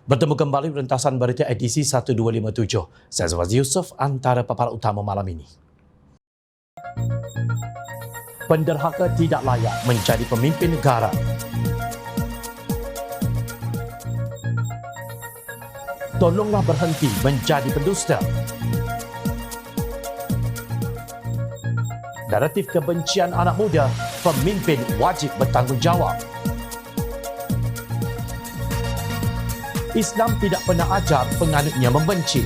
Bertemu kembali Rentasan Berita edisi 1257. Saya Zawazi Yusof, antara paparan utama malam ini. Penderhaka tidak layak menjadi pemimpin negara. Tolonglah berhenti menjadi pendusta. Naratif kebencian anak muda, pemimpin wajib bertanggungjawab. Islam tidak pernah ajar penganutnya membenci.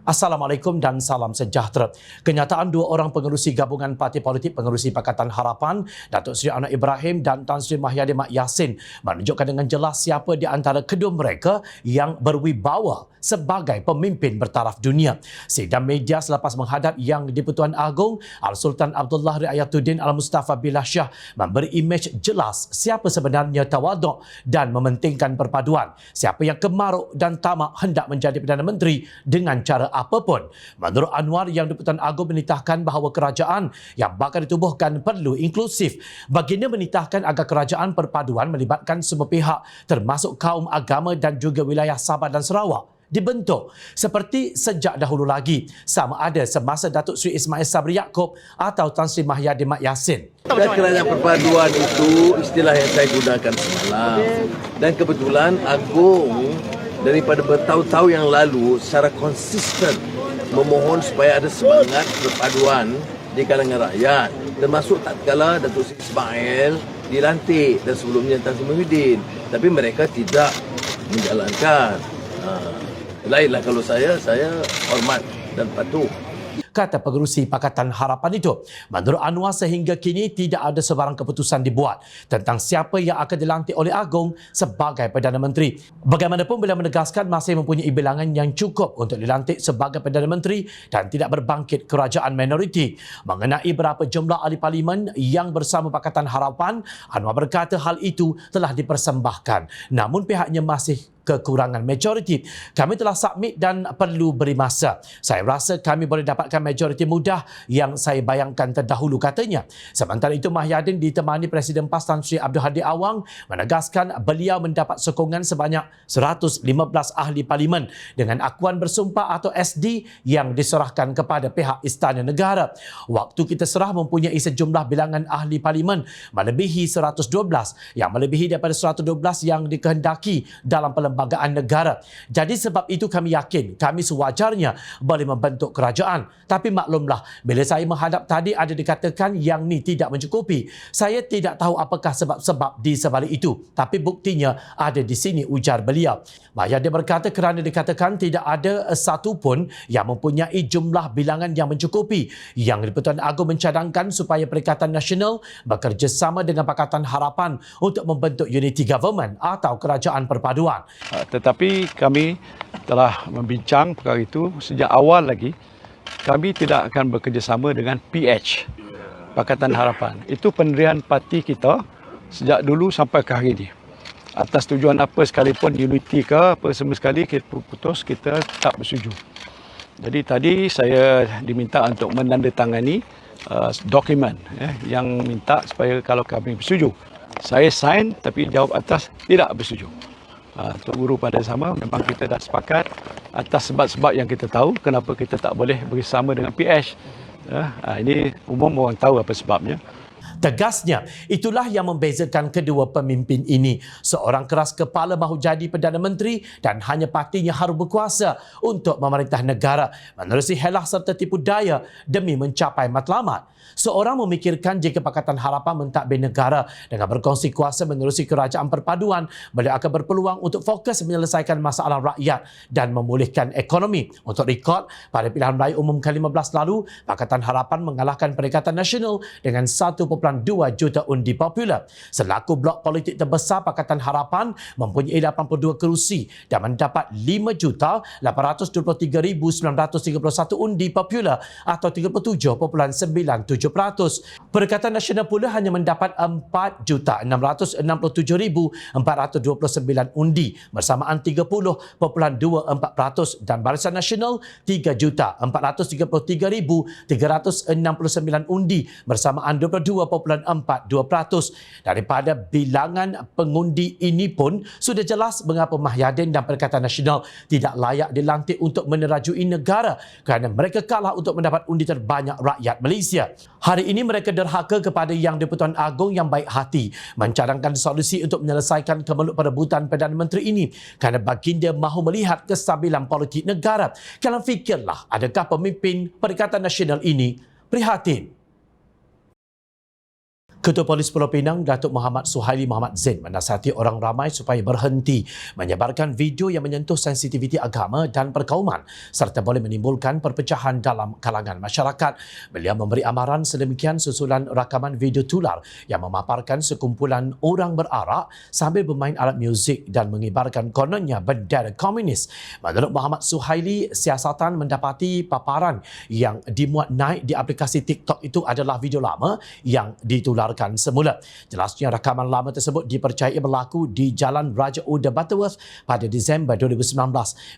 Assalamualaikum dan salam sejahtera. Kenyataan dua orang pengerusi gabungan parti politik pengerusi Pakatan Harapan, Datuk Seri Anwar Ibrahim dan Tan Sri Mahyadin Mat Yassin, menunjukkan dengan jelas siapa di antara kedua mereka yang berwibawa sebagai pemimpin bertaraf dunia. Sidang media selepas menghadap Yang di-Pertuan Agong Al-Sultan Abdullah Riayatuddin Al-Mustafa Billah Shah memberi imej jelas siapa sebenarnya tawaduk dan mementingkan perpaduan, siapa yang kemaruk dan tamak hendak menjadi Perdana Menteri dengan cara apapun. Menurut Anwar, Yang di-Pertuan Agong menitahkan bahawa kerajaan yang bakal ditubuhkan perlu inklusif. Baginda menitahkan agar kerajaan perpaduan melibatkan semua pihak termasuk kaum agama dan juga wilayah Sabah dan Sarawak dibentuk seperti sejak dahulu lagi, sama ada semasa Datuk Seri Ismail Sabri Yaakob atau Tan Sri Mahyadin Mat Yassin. Dan kerajaan perpaduan itu istilah yang saya gunakan semalam. Dan kebetulan Agong daripada bertahun-tahun yang lalu secara konsisten memohon supaya ada semangat perpaduan di kalangan rakyat, termasuk tatkala Datuk Seri Ismail dilantik dan sebelumnya Tan Sri Muhyiddin, tapi mereka tidak menjalankan. Lainlah kalau saya hormat dan patuh, kata pengerusi Pakatan Harapan itu. Menurut Anwar, sehingga kini tidak ada sebarang keputusan dibuat tentang siapa yang akan dilantik oleh Agong sebagai Perdana Menteri. Bagaimanapun, beliau menegaskan masih mempunyai bilangan yang cukup untuk dilantik sebagai Perdana Menteri dan tidak berbangkit kerajaan minoriti. Mengenai berapa jumlah ahli parlimen yang bersama Pakatan Harapan, Anwar berkata hal itu telah dipersembahkan, namun pihaknya masih kekurangan majoriti. Kami telah submit dan perlu beri masa. Saya rasa kami boleh dapatkan majoriti mudah yang saya bayangkan terdahulu, katanya. Sementara itu, Mahyadin ditemani Presiden PAS Tan Sri Abdul Hadi Awang menegaskan beliau mendapat sokongan sebanyak 115 ahli parlimen dengan akuan bersumpah atau SD yang diserahkan kepada pihak Istana Negara. Waktu kita serah mempunyai sejumlah bilangan ahli parlimen melebihi 112, yang melebihi daripada 112 yang dikehendaki dalam perlembagaan negara. Jadi sebab itu kami yakin kami sewajarnya boleh membentuk kerajaan. Tapi maklumlah, bila saya menghadap tadi ada dikatakan yang ni tidak mencukupi. Saya tidak tahu apakah sebab-sebab di sebalik itu, tapi buktinya ada di sini, ujar beliau. Mahyadin berkata kerana dikatakan tidak ada satu pun yang mempunyai jumlah bilangan yang mencukupi, Yang di-Pertuan Agong mencadangkan supaya Perikatan Nasional bekerjasama dengan Pakatan Harapan untuk membentuk unity government atau kerajaan perpaduan. Tetapi kami telah membincang perkara itu sejak awal lagi. Kami tidak akan bekerjasama dengan PH, Pakatan Harapan. Itu pendirian parti kita sejak dulu sampai ke hari ini. Atas tujuan apa sekalipun, unity ke apa semua sekali, kita putus kita tak bersetuju. Jadi tadi saya diminta untuk menandatangani dokumen yang minta supaya kalau kami bersetuju. Saya sign, tapi jawab atas tidak bersetuju. Tok Guru pada sama, memang kita dah sepakat atas sebab-sebab yang kita tahu kenapa kita tak boleh bersama dengan PH. Ini umum orang tahu apa sebabnya. Tegasnya, itulah yang membezakan kedua pemimpin ini. Seorang keras kepala mahu jadi Perdana Menteri dan hanya partinya harus berkuasa untuk memerintah negara, menerusi helah serta tipu daya demi mencapai matlamat. Seorang memikirkan jika Pakatan Harapan mentadbir negara dengan berkongsi kuasa menerusi kerajaan perpaduan, beliau akan berpeluang untuk fokus menyelesaikan masalah rakyat dan memulihkan ekonomi. Untuk rekod, pada pilihan raya umum ke-15 lalu, Pakatan Harapan mengalahkan Perikatan Nasional dengan 1.5 juta undi popular. Selaku blok politik terbesar, Pakatan Harapan mempunyai 82 kerusi dan mendapat 5,823,931 undi popular atau 37.97%. Perikatan Nasional pula hanya mendapat 4,667,429 undi bersamaan 30.24% dan Barisan Nasional 3,433,369 undi bersamaan 22.42%. Daripada bilangan pengundi ini pun sudah jelas mengapa Mahyadin dan Perikatan Nasional tidak layak dilantik untuk menerajui negara kerana mereka kalah untuk mendapat undi terbanyak rakyat Malaysia. Hari ini mereka derhaka kepada Yang di-Pertuan Agong yang baik hati mencadangkan solusi untuk menyelesaikan kemelut perebutan Perdana Menteri ini kerana baginda mahu melihat kestabilan politik negara. Kalian fikirlah, adakah pemimpin Perikatan Nasional ini prihatin? Ketua Polis Pulau Pinang, Datuk Muhammad Suhaili Muhammad Zain menasihati orang ramai supaya berhenti menyebarkan video yang menyentuh sensitiviti agama dan perkauman serta boleh menimbulkan perpecahan dalam kalangan masyarakat. Beliau memberi amaran sedemikian susulan rakaman video tular yang memaparkan sekumpulan orang berarak sambil bermain alat muzik dan mengibarkan kononnya bendera komunis. Menurut Muhammad Suhaili, siasatan mendapati paparan yang dimuat naik di aplikasi TikTok itu adalah video lama yang ditular semula. Jelasnya rakaman lama tersebut dipercayai berlaku di Jalan Raja Uda Butterworth pada Disember 2019.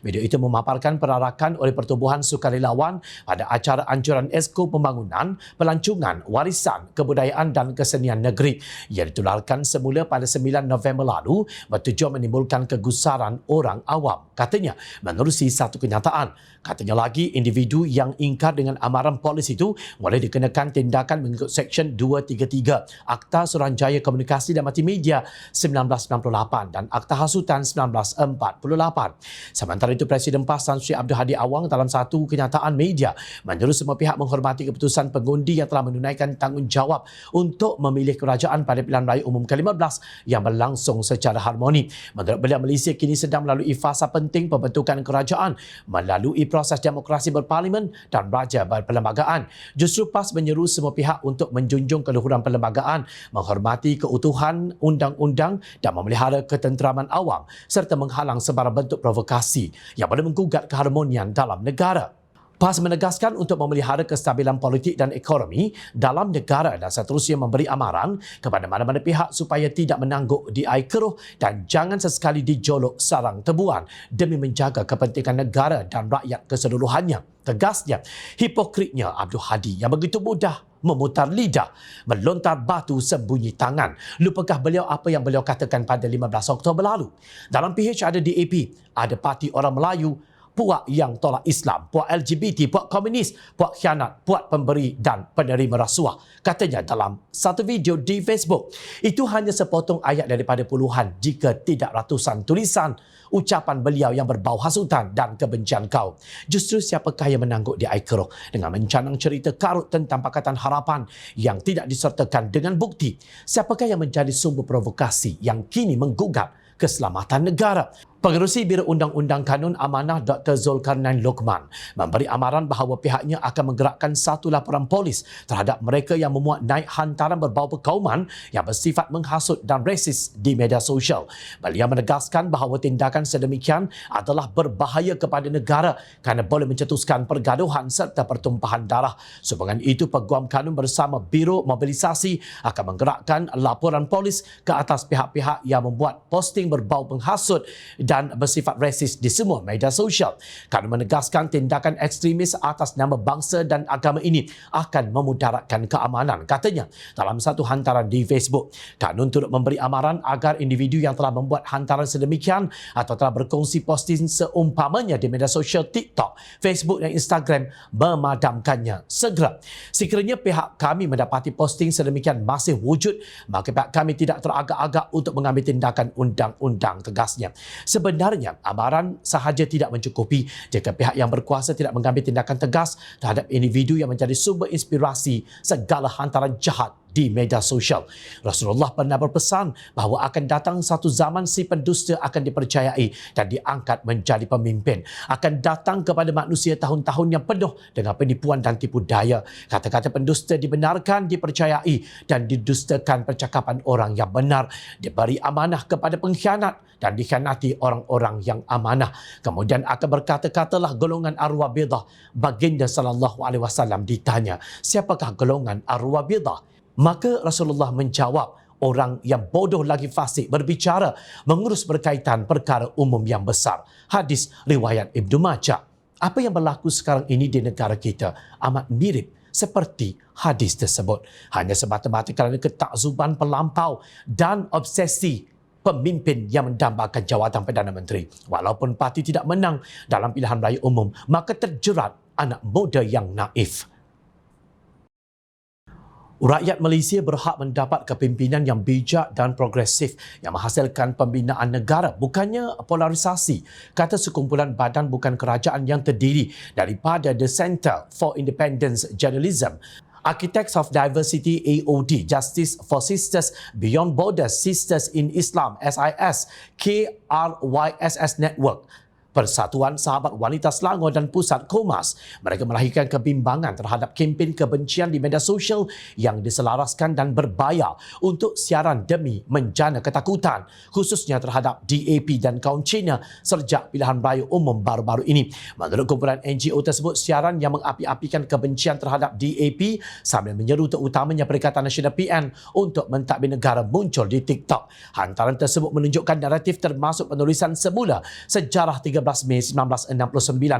Video itu memaparkan perarakan oleh Pertubuhan Sukarelawan pada acara anjuran Esko Pembangunan, Pelancongan, Warisan, Kebudayaan dan Kesenian Negeri yang ditularkan semula pada 9 November lalu bertujuan menimbulkan kegusaran orang awam. Katanya, menerusi satu kenyataan. Katanya lagi, individu yang ingkar dengan amaran polis itu boleh dikenakan tindakan mengikut Seksyen 233 Akta Suruhanjaya Komunikasi dan Multimedia 1998 dan Akta Hasutan 1948. Sementara itu, Presiden PAS Tan Sri Abdul Hadi Awang dalam satu kenyataan media menyuruh semua pihak menghormati keputusan pengundi yang telah menunaikan tanggungjawab untuk memilih kerajaan pada pilihan raya umum ke-15 yang berlangsung secara harmoni. Menurut beliau, Malaysia kini sedang melalui fasa penting pembentukan kerajaan melalui proses demokrasi berparlimen dan raja berperlembagaan. Justru PAS menyeru semua pihak untuk menjunjung keluhuran perlembagaan, menghormati keutuhan undang-undang dan memelihara ketenteraman awam serta menghalang sebarang bentuk provokasi yang boleh menggugat keharmonian dalam negara. PAS menegaskan untuk memelihara kestabilan politik dan ekonomi dalam negara dan seterusnya memberi amaran kepada mana-mana pihak supaya tidak menangguk di air keruh dan jangan sesekali dijolok sarang tebuan demi menjaga kepentingan negara dan rakyat keseluruhannya. Tegasnya, hipokritnya Abdul Hadi yang begitu mudah memutar lidah, melontar batu sembunyi tangan. Lupakah beliau apa yang beliau katakan pada 15 Oktober lalu? Dalam PH ada DAP, ada Parti Orang Melayu, puak yang tolak Islam, puak LGBT, puak komunis, puak khianat, puak pemberi dan penerima rasuah. Katanya dalam satu video di Facebook. Itu hanya sepotong ayat daripada puluhan jika tidak ratusan tulisan ucapan beliau yang berbau hasutan dan kebencian kaum. Justru siapakah yang menangguk di air keruh dengan mencanang cerita karut tentang Pakatan Harapan yang tidak disertakan dengan bukti? Siapakah yang menjadi sumber provokasi yang kini menggugat keselamatan negara? Pengerusi Biro Undang-Undang Kanun Amanah Dr. Zulkarnain Lokman memberi amaran bahawa pihaknya akan menggerakkan satu laporan polis terhadap mereka yang memuat naik hantaran berbau perkauman yang bersifat menghasut dan resis di media sosial. Beliau menegaskan bahawa tindakan sedemikian adalah berbahaya kepada negara kerana boleh mencetuskan pergaduhan serta pertumpahan darah. Sehubungan itu, Peguam Kanun bersama Biro Mobilisasi akan menggerakkan laporan polis ke atas pihak-pihak yang membuat posting berbau menghasut dan bersifat resis di semua media sosial. Kanun menegaskan tindakan ekstremis atas nama bangsa dan agama ini akan memudaratkan keamanan. Katanya dalam satu hantaran di Facebook, Kanun turut memberi amaran agar individu yang telah membuat hantaran sedemikian atau telah berkongsi posting seumpamanya di media sosial TikTok, Facebook dan Instagram memadamkannya segera. Sekiranya pihak kami mendapati posting sedemikian masih wujud, maka pihak kami tidak teragak-agak untuk mengambil tindakan undang-undang, tegasnya. Sebenarnya, amaran sahaja tidak mencukupi jika pihak yang berkuasa tidak mengambil tindakan tegas terhadap individu yang menjadi sumber inspirasi segala hantaran jahat di media sosial. Rasulullah pernah berpesan bahawa akan datang satu zaman si pendusta akan dipercayai dan diangkat menjadi pemimpin. Akan datang kepada manusia tahun-tahun yang penuh dengan penipuan dan tipu daya. Kata-kata pendusta dibenarkan, dipercayai dan didustakan percakapan orang yang benar. Diberi amanah kepada pengkhianat dan dikhianati orang-orang yang amanah. Kemudian akan berkata-katalah golongan Ar-Rabidah. Baginda SAW ditanya, siapakah golongan Ar-Rabidah? Maka Rasulullah menjawab, orang yang bodoh lagi fasik berbicara mengurus berkaitan perkara umum yang besar. Hadis riwayat Ibnu Majah. Apa yang berlaku sekarang ini di negara kita amat mirip seperti hadis tersebut. Hanya semata-mata kerana ketakzuban pelampau dan obsesi pemimpin yang mendambakan jawatan Perdana Menteri. Walaupun parti tidak menang dalam pilihan raya umum, maka terjerat anak muda yang naif. Rakyat Malaysia berhak mendapat kepimpinan yang bijak dan progresif yang menghasilkan pembinaan negara, bukannya polarisasi, kata sekumpulan badan bukan kerajaan yang terdiri daripada The Centre for Independent Journalism, Architects of Diversity AOD, Justice for Sisters Beyond Borders, Sisters in Islam SIS, KRYSS Network, Persatuan Sahabat Wanita Selangor dan Pusat Komas. Mereka melahirkan kebimbangan terhadap kempen kebencian di media sosial yang diselaraskan dan berbayar untuk siaran demi menjana ketakutan, khususnya terhadap DAP dan kaum Cina sejak pilihan raya umum baru-baru ini. Menurut kumpulan NGO tersebut, siaran yang mengapi-apikan kebencian terhadap DAP sambil menyeru terutamanya Perikatan Nasional PN untuk mentadbir negara muncul di TikTok. Hantaran tersebut menunjukkan naratif termasuk penulisan semula sejarah 13 Mei 1969.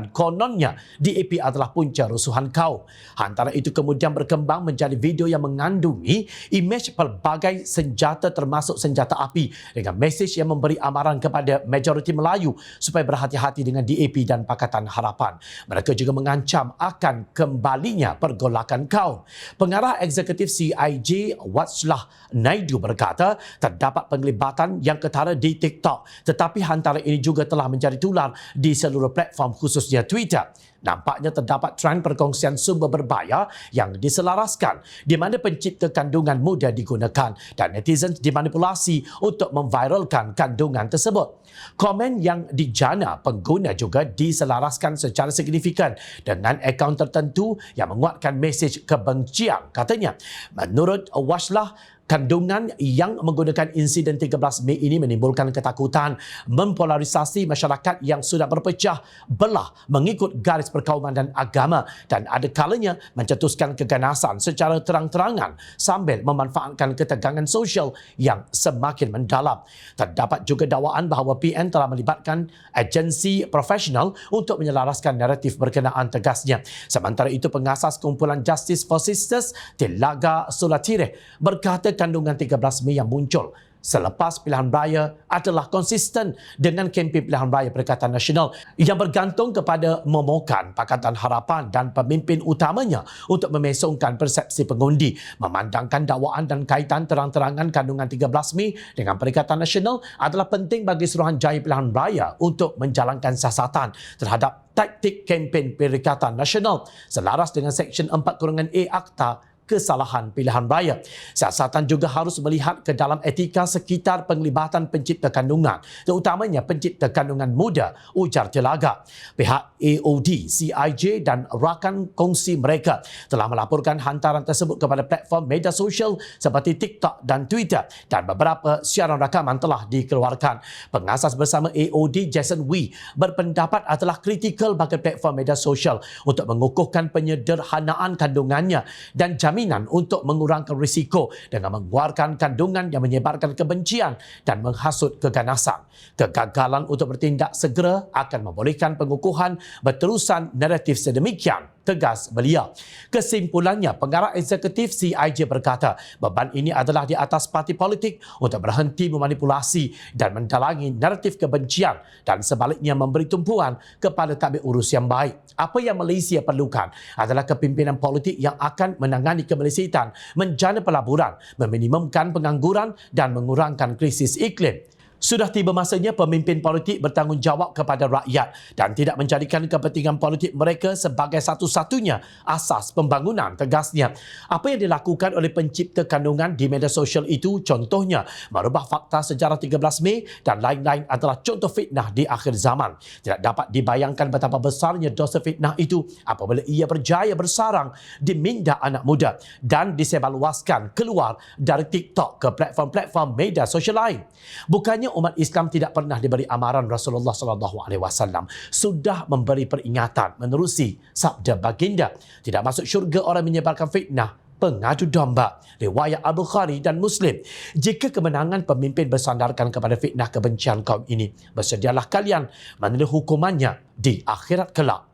Kononnya, DAP adalah punca rusuhan kaum. Hantaran itu kemudian berkembang menjadi video yang mengandungi imej pelbagai senjata termasuk senjata api dengan mesej yang memberi amaran kepada majoriti Melayu supaya berhati-hati dengan DAP dan Pakatan Harapan. Mereka juga mengancam akan kembalinya pergolakan kaum. Pengarah eksekutif CIJ Watslah Naidu berkata terdapat penglibatan yang ketara di TikTok, tetapi hantaran ini juga telah menjadi tular di seluruh platform khususnya Twitter. Nampaknya terdapat trend perkongsian sumber berbahaya yang diselaraskan di mana pencipta kandungan mudah digunakan dan netizen dimanipulasi untuk memviralkan kandungan tersebut. Komen yang dijana pengguna juga diselaraskan secara signifikan dengan akaun tertentu yang menguatkan mesej kebencian. Katanya, menurut Waslah, kandungan yang menggunakan insiden 13 Mei ini menimbulkan ketakutan, mempolarisasi masyarakat yang sudah berpecah belah mengikut garis perkauman dan agama dan ada kalanya mencetuskan keganasan secara terang-terangan sambil memanfaatkan ketegangan sosial yang semakin mendalam. Terdapat juga dakwaan bahawa PN telah melibatkan agensi profesional untuk menyelaraskan naratif berkenaan, tegasnya. Sementara itu, pengasas kumpulan Justice for Sisters, Telaga Sulatireh, berkata kandungan 13 Mei yang muncul selepas pilihan raya adalah konsisten dengan kempen pilihan raya Perikatan Nasional yang bergantung kepada memohon Pakatan Harapan dan pemimpin utamanya untuk memesongkan persepsi pengundi. Memandangkan dakwaan dan kaitan terang-terangan kandungan 13 Mei dengan Perikatan Nasional adalah penting bagi Suruhanjaya Pilihan Raya untuk menjalankan siasatan terhadap taktik kempen Perikatan Nasional selaras dengan Seksyen 4(A) Akta Kesalahan Pilihan Raya. Siasatan juga harus melihat ke dalam etika sekitar penglibatan pencipta kandungan, terutamanya pencipta kandungan muda, ujar Telaga. Pihak AOD, CIJ dan rakan kongsi mereka telah melaporkan hantaran tersebut kepada platform media sosial seperti TikTok dan Twitter dan beberapa siaran rakaman telah dikeluarkan. Pengasas bersama AOD, Jason Wee, berpendapat adalah kritikal bagi platform media sosial untuk mengukuhkan penyederhanaan kandungannya dan jaminan untuk mengurangkan risiko dengan mengeluarkan kandungan yang menyebarkan kebencian dan menghasut keganasan. Kegagalan untuk bertindak segera akan membolehkan pengukuhan berterusan naratif sedemikian, tegas beliau. Kesimpulannya, pengarah eksekutif CIJ berkata beban ini adalah di atas parti politik untuk berhenti memanipulasi dan mendalangi naratif kebencian dan sebaliknya memberi tumpuan kepada tabir urus yang baik. Apa yang Malaysia perlukan adalah kepimpinan politik yang akan menangani kemelisitan, menjana pelaburan, meminimumkan pengangguran dan mengurangkan krisis iklim. Sudah tiba masanya pemimpin politik bertanggungjawab kepada rakyat dan tidak menjadikan kepentingan politik mereka sebagai satu-satunya asas pembangunan, tegasnya. Apa yang dilakukan oleh pencipta kandungan di media sosial itu contohnya merubah fakta sejarah 13 Mei dan lain-lain adalah contoh fitnah di akhir zaman. Tidak dapat dibayangkan betapa besarnya dosa fitnah itu apabila ia berjaya bersarang di minda anak muda dan disebarluaskan keluar dari TikTok ke platform-platform media sosial lain. Bukannya umat Islam tidak pernah diberi amaran Rasulullah SAW sudah memberi peringatan menerusi sabda baginda, tidak masuk syurga orang menyebarkan fitnah, pengadu domba. Riwayat Al-Bukhari dan Muslim. Jika kemenangan pemimpin bersandarkan kepada fitnah kebencian kaum ini, bersedialah kalian menerima hukumannya di akhirat kelak.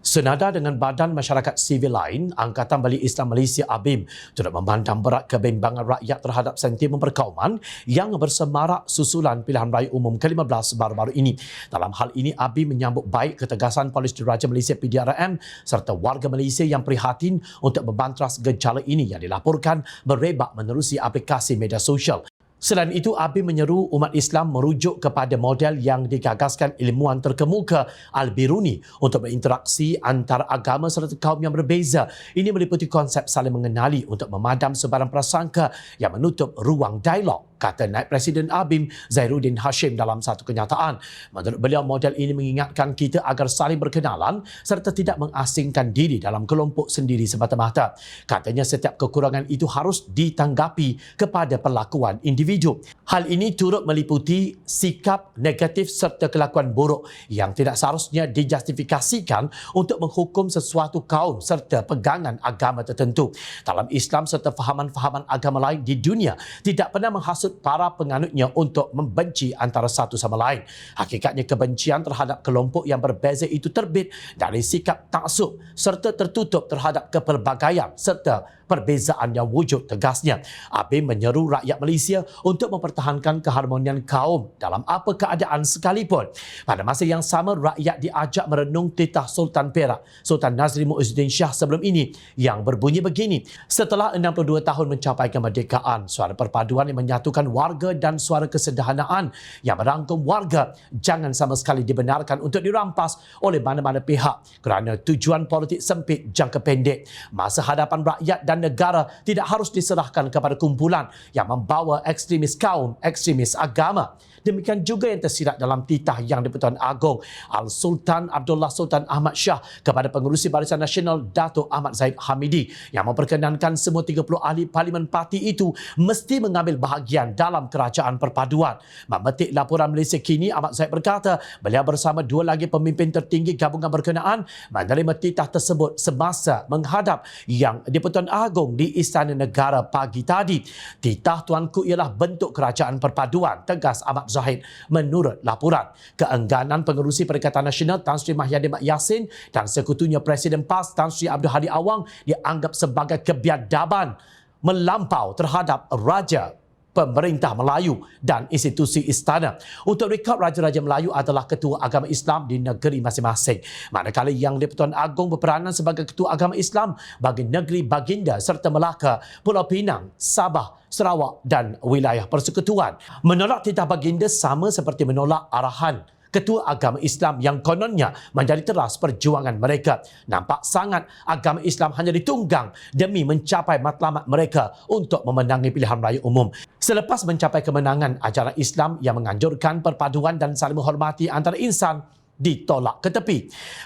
Senada dengan Badan Masyarakat Sivil lain, Angkatan Balik Islam Malaysia ABIM turut memandang berat kebimbangan rakyat terhadap sentimen perkauman yang bersemarak susulan pilihan raya umum ke-15 baru-baru ini. Dalam hal ini, ABIM menyambut baik ketegasan Polis Diraja Malaysia PDRM serta warga Malaysia yang prihatin untuk membantras gejala ini yang dilaporkan berebak menerusi aplikasi media sosial. Selain itu, ABIM menyeru umat Islam merujuk kepada model yang digagaskan ilmuwan terkemuka Al-Biruni untuk berinteraksi antara agama serta kaum yang berbeza. Ini meliputi konsep saling mengenali untuk memadam sebarang prasangka yang menutup ruang dialog, kata Naib Presiden ABIM Zairuddin Hashim dalam satu kenyataan. Menurut beliau, model ini mengingatkan kita agar saling berkenalan serta tidak mengasingkan diri dalam kelompok sendiri semata-mata. Katanya setiap kekurangan itu harus ditanggapi kepada perlakuan individu. Hal ini turut meliputi sikap negatif serta kelakuan buruk yang tidak seharusnya dijustifikasikan untuk menghukum sesuatu kaum serta pegangan agama tertentu. Dalam Islam serta fahaman-fahaman agama lain di dunia tidak pernah menghasut para penganutnya untuk membenci antara satu sama lain. Hakikatnya kebencian terhadap kelompok yang berbeza itu terbit dari sikap taksub serta tertutup terhadap kepelbagaian serta perbezaan yang wujud, tegasnya. ABIM menyeru rakyat Malaysia untuk mempertahankan keharmonian kaum dalam apa keadaan sekalipun. Pada masa yang sama, rakyat diajak merenung titah Sultan Perak, Sultan Nazri Muizzuddin Shah sebelum ini yang berbunyi begini: setelah 62 tahun mencapai kemerdekaan, suara perpaduan yang menyatukan warga dan suara kesederhanaan yang merangkum warga jangan sama sekali dibenarkan untuk dirampas oleh mana-mana pihak kerana tujuan politik sempit jangka pendek. Masa hadapan rakyat dan negara tidak harus diserahkan kepada kumpulan yang membawa ekstremis kaum, ekstremis agama. Demikian juga yang tersirat dalam titah Yang di-Pertuan Agong Al-Sultan Abdullah Sultan Ahmad Shah kepada Pengerusi Barisan Nasional Datuk Ahmad Zahid Hamidi yang memperkenankan semua 30 ahli Parlimen Parti itu mesti mengambil bahagian dalam kerajaan perpaduan. Memetik laporan Malaysia Kini, Ahmad Zahid berkata beliau bersama dua lagi pemimpin tertinggi gabungan berkenaan menerima titah tersebut semasa menghadap Yang di-Pertuan Agong di Istana Negara pagi tadi. Titah tuanku ialah bentuk kerajaan perpaduan, tegas Ahmad Zahid menurut laporan. Keengganan Pengerusi Perikatan Nasional Tan Sri Mahyadin Mat Yassin dan sekutunya Presiden PAS Tan Sri Abdul Hadi Awang dianggap sebagai kebiadaban melampau terhadap Raja Pemerintah Melayu dan institusi istana. Untuk rekod, Raja-Raja Melayu adalah ketua agama Islam di negeri masing-masing. Manakala Yang di-Pertuan Agong berperanan sebagai ketua agama Islam bagi negeri Baginda serta Melaka, Pulau Pinang, Sabah, Sarawak dan wilayah persekutuan. Menolak titah Baginda sama seperti menolak arahan ketua agama Islam yang kononnya menjadi teras perjuangan mereka. Nampak sangat agama Islam hanya ditunggang demi mencapai matlamat mereka untuk memenangi pilihan raya umum. Selepas mencapai kemenangan, ajaran Islam yang menganjurkan perpaduan dan saling menghormati antara insan ditolak ke tepi.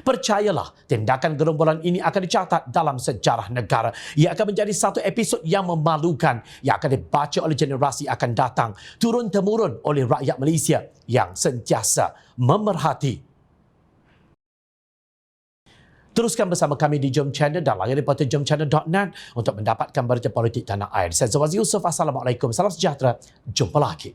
Percayalah, tindakan gerombolan ini akan dicatat dalam sejarah negara. Ia akan menjadi satu episod yang memalukan yang akan dibaca oleh generasi akan datang, turun-temurun oleh rakyat Malaysia yang sentiasa memerhati. Teruskan bersama kami di Jom Channel dan layari portal jomchannel.net untuk mendapatkan berita politik tanah air. Saya Zawaz Yusof. Assalamualaikum. Salam sejahtera. Jumpa lagi.